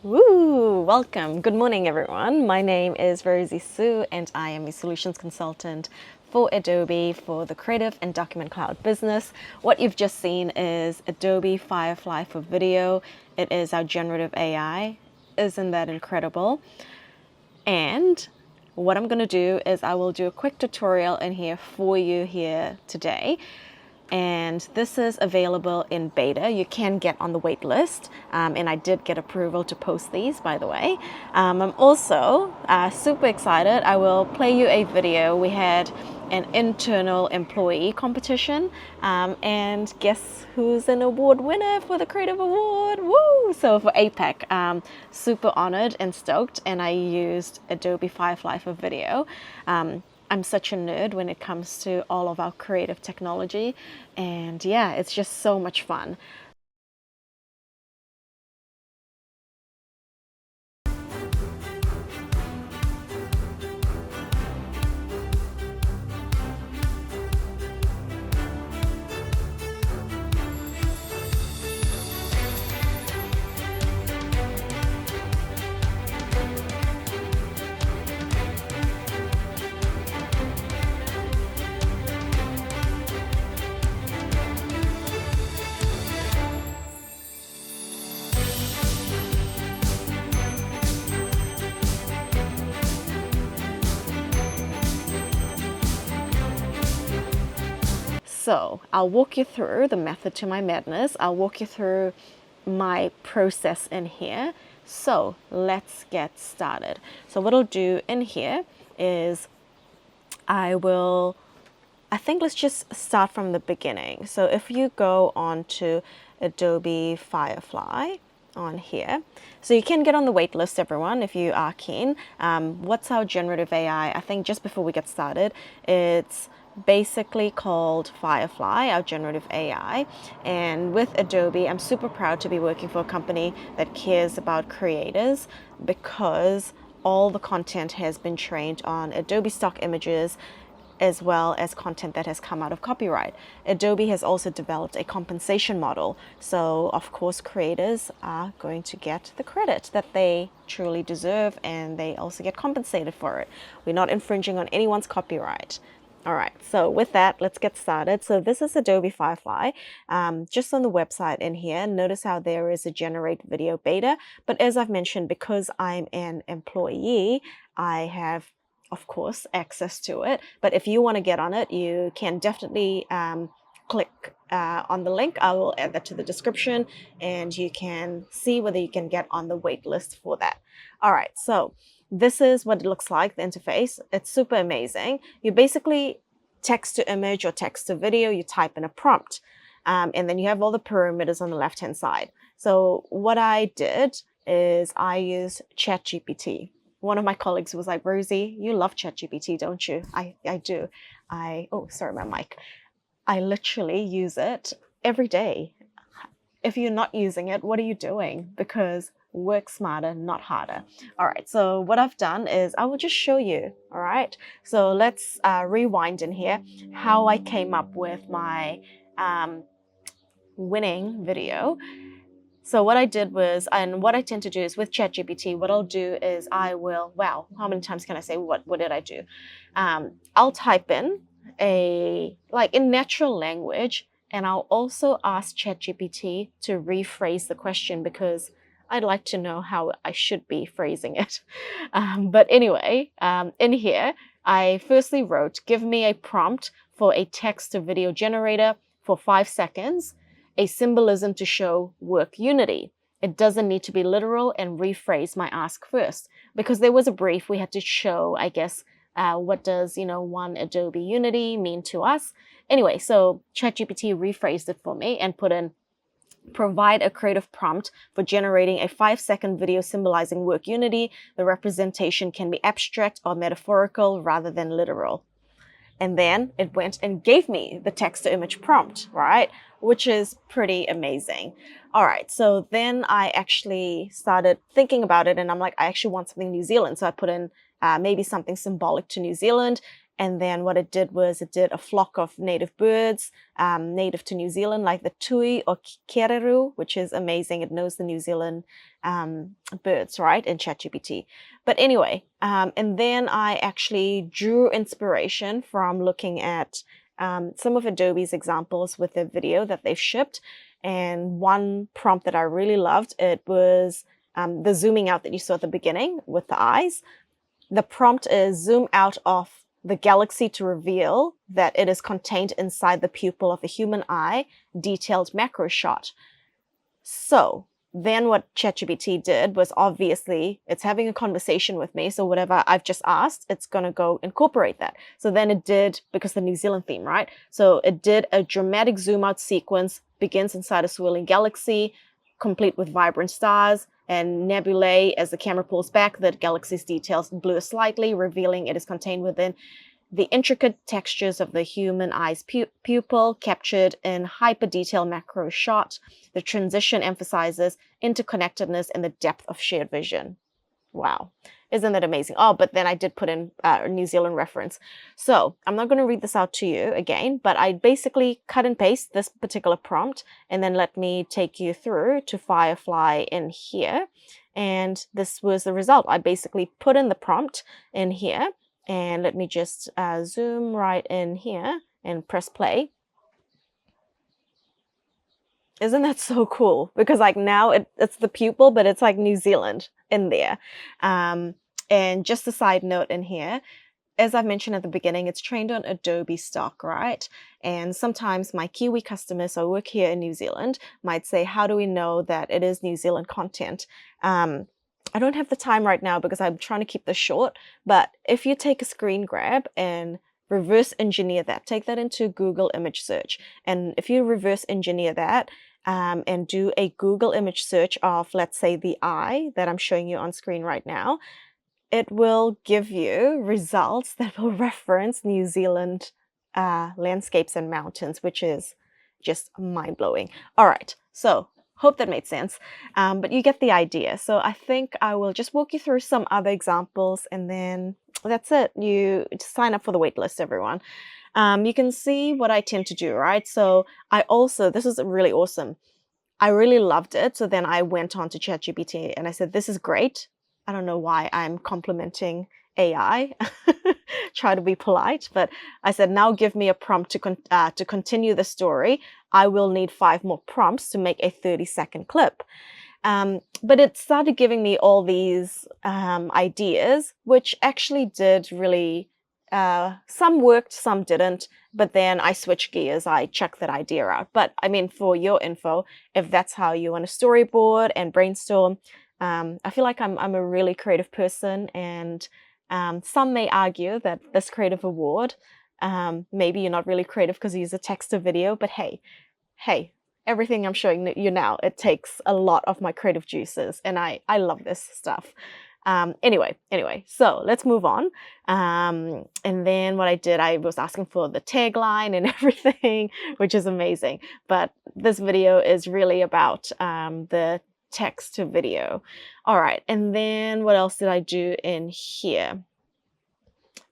Woo! Welcome. Good morning, everyone. My name is Rosie Sue, and I am a solutions consultant for Adobe for the Creative and Document Cloud business. What you've just seen is Adobe Firefly for video. It is our generative AI. Isn't that incredible? And what I'm going to do is I will do a quick tutorial in here for you here today. And this is available in beta. You can get on the wait list, and I did get approval to post these, by the way. I'm also super excited. I will play you a video. We had an internal employee competition, and guess who's an award winner for the Creative Award? Woo! So for APAC, super honored and stoked, and I used Adobe Firefly for video. I'm such a nerd when it comes to all of our creative technology, and yeah, it's just so much fun. So I'll walk you through the method to my madness. I'll walk you through my process in here. So let's get started. So what I'll do in here is I think let's just start from the beginning. So if you go on to Adobe Firefly on here, so you can get on the wait list, everyone, if you are keen. What's our generative AI? I think just before we get started, it's basically called Firefly, our generative AI. And with Adobe, I'm super proud to be working for a company that cares about creators, because all the content has been trained on Adobe stock images, as well as content that has come out of copyright. Adobe has also developed a compensation model. So of course, creators are going to get the credit that they truly deserve, and they also get compensated for it. We're not infringing on anyone's copyright. All right, so with that, let's get started. So this is Adobe Firefly. Just on the website in here, notice how there is a generate video beta. But as I've mentioned, because I'm an employee, I have, of course, access to it. But if you want to get on it, you can definitely click on the link. I will add that to the description, and you can see whether you can get on the wait list for that. All right, so this is what it looks like, the interface. It's super amazing. You basically text to image or text to video, you type in a prompt, and then you have all the parameters on the left-hand side. So what I did is I used ChatGPT. One of my colleagues was like, Rosie, you love ChatGPT, don't you? I do. Oh, sorry, my mic. I literally use it every day. If you're not using it, what are you doing? Because work smarter, not harder. All right, so what I've done is I will just show you. All right, so let's rewind in here how I came up with my winning video. So what I did was, and what I tend to do is with ChatGPT, what I'll do is I will, wow, how many times can I say what did I do? I'll type in in natural language, and I'll also ask ChatGPT to rephrase the question, because I'd like to know how I should be phrasing it. But anyway, in here, I firstly wrote, give me a prompt for a text to video generator for 5 seconds, a symbolism to show work unity. It doesn't need to be literal, and rephrase my ask first, because there was a brief we had to show, I guess, what does, one Adobe Unity mean to us? Anyway, so ChatGPT rephrased it for me and put in, provide a creative prompt for generating a 5-second video symbolizing work unity. The representation can be abstract or metaphorical rather than literal. And then it went and gave me the text to image prompt, right? Which is pretty amazing. All right, so then I actually started thinking about it, and I'm like, I actually want something New Zealand. So I put in maybe something symbolic to New Zealand. And then what it did was it did a flock of native birds, native to New Zealand, like the tui or kereru, which is amazing. It knows the New Zealand birds, right, in ChatGPT. But anyway, and then I actually drew inspiration from looking at some of Adobe's examples with their video that they've shipped. And one prompt that I really loved, it was the zooming out that you saw at the beginning with the eyes. The prompt is zoom out of the galaxy to reveal that it is contained inside the pupil of the human eye, detailed macro shot. So then what ChatGPT did was, obviously it's having a conversation with me, so whatever I've just asked, it's going to go incorporate that. So then it did, because the New Zealand theme, right? So it did a dramatic zoom out sequence, begins inside a swirling galaxy, complete with vibrant stars and nebulae. As the camera pulls back, the galaxy's details blur slightly, revealing it is contained within the intricate textures of the human eye's pupil, captured in hyper-detailed macro shot. The transition emphasizes interconnectedness and the depth of shared vision. Wow. Isn't that amazing? Oh, but then I did put in a New Zealand reference. So I'm not going to read this out to you again, but I basically cut and paste this particular prompt, and then let me take you through to Firefly in here. And this was the result. I basically put in the prompt in here, and let me just zoom right in here and press play. Isn't that so cool? Because like now it's the pupil, but it's like New Zealand in there. And just a side note in here, as I mentioned at the beginning, it's trained on Adobe stock, right? And sometimes my Kiwi customers who work here in New Zealand might say, how do we know that it is New Zealand content? I don't have the time right now because I'm trying to keep this short, but if you take a screen grab and reverse engineer that, take that into Google image search. And if you reverse engineer that, and do a Google image search of, let's say, the eye that I'm showing you on screen right now, it will give you results that will reference New Zealand landscapes and mountains, which is just mind-blowing. All right, so hope that made sense, but you get the idea. So I think I will just walk you through some other examples, and then that's it. You just sign up for the waitlist, everyone. You can see what I tend to do, right? So I also, this is really awesome. I really loved it. So then I went on to ChatGPT and I said, this is great. I don't know why I'm complimenting AI. Try to be polite, but I said, now give me a prompt to continue the story. I will need 5 more prompts to make a 30-second clip. But it started giving me all these ideas, which actually did really, some worked, some didn't, but then I switched gears, I checked that idea out. But I mean, for your info, if that's how you want to storyboard and brainstorm, I feel like I'm a really creative person, and some may argue that this creative award, maybe you're not really creative because you use a text to video, but hey, everything I'm showing you now, it takes a lot of my creative juices, and I love this stuff. Anyway, so let's move on. And then what I did, I was asking for the tagline and everything, which is amazing. But this video is really about the text to video. All right, and then what else did I do in here?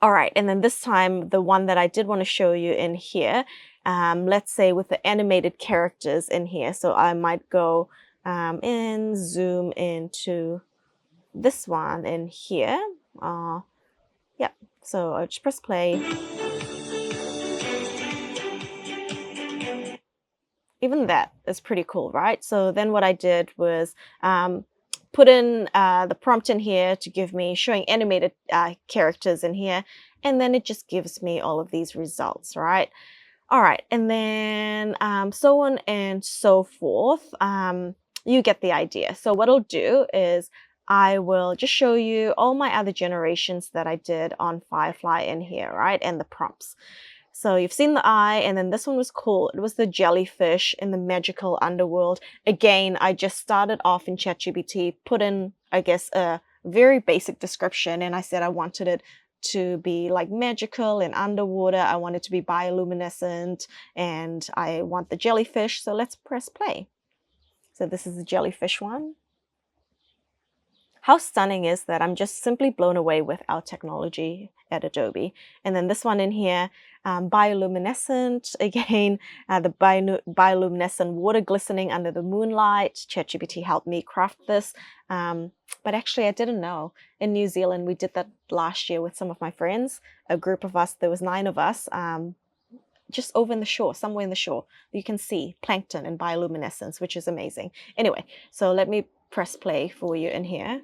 All right, and then this time, the one that I did want to show you in here, let's say with the animated characters in here. So I might go and zoom into this one in here. Yeah, so I'll just press play. Even that is pretty cool, right? So then what I did was put in the prompt in here to give me showing animated characters in here, and then it just gives me all of these results, right? All right, and then so on and so forth. You get the idea. So what I'll do is I will just show you all my other generations that I did on Firefly in here, right? And the prompts. So you've seen the eye, and then this one was cool. It was the jellyfish in the magical underworld. Again, I just started off in ChatGPT, put in, I guess, a very basic description, and I said I wanted it to be like magical and underwater. I want it to be bioluminescent, and I want the jellyfish. So let's press play. So this is the jellyfish one. how stunning is that? I'm just simply blown away with our technology at Adobe. And then this one in here, bioluminescent, again, the bioluminescent water glistening under the moonlight. ChatGPT helped me craft this. But actually, I didn't know. In New Zealand, we did that last year with some of my friends, a group of us, there was 9 of us, just over in the shore, somewhere in the shore. You can see plankton and bioluminescence, which is amazing. Anyway, so let me press play for you in here.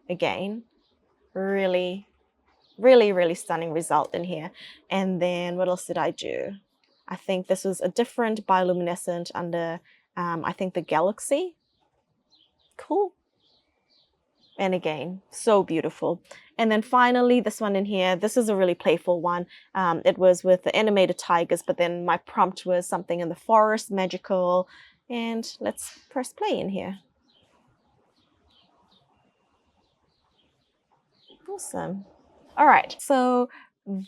Again, really, really, really stunning result in here. And then what else did I do? I think this was a different bioluminescent under, I think the galaxy. Cool. And again, so beautiful. And then finally, this one in here, this is a really playful one. It was with the animated tigers, but then my prompt was something in the forest, magical. And let's press play in here. Awesome. All right, so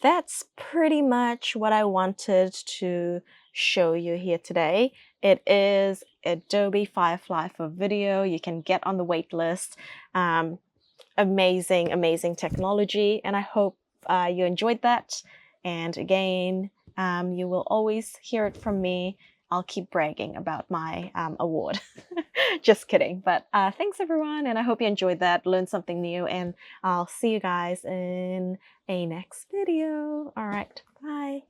that's pretty much what I wanted to show you here today. It is Adobe Firefly for video. You can get on the wait list. Amazing, amazing technology, and I hope you enjoyed that. And again, you will always hear it from me. I'll keep bragging about my award. Just kidding. But thanks everyone, and I hope you enjoyed that, learned something new, and I'll see you guys in a next video. All right, bye.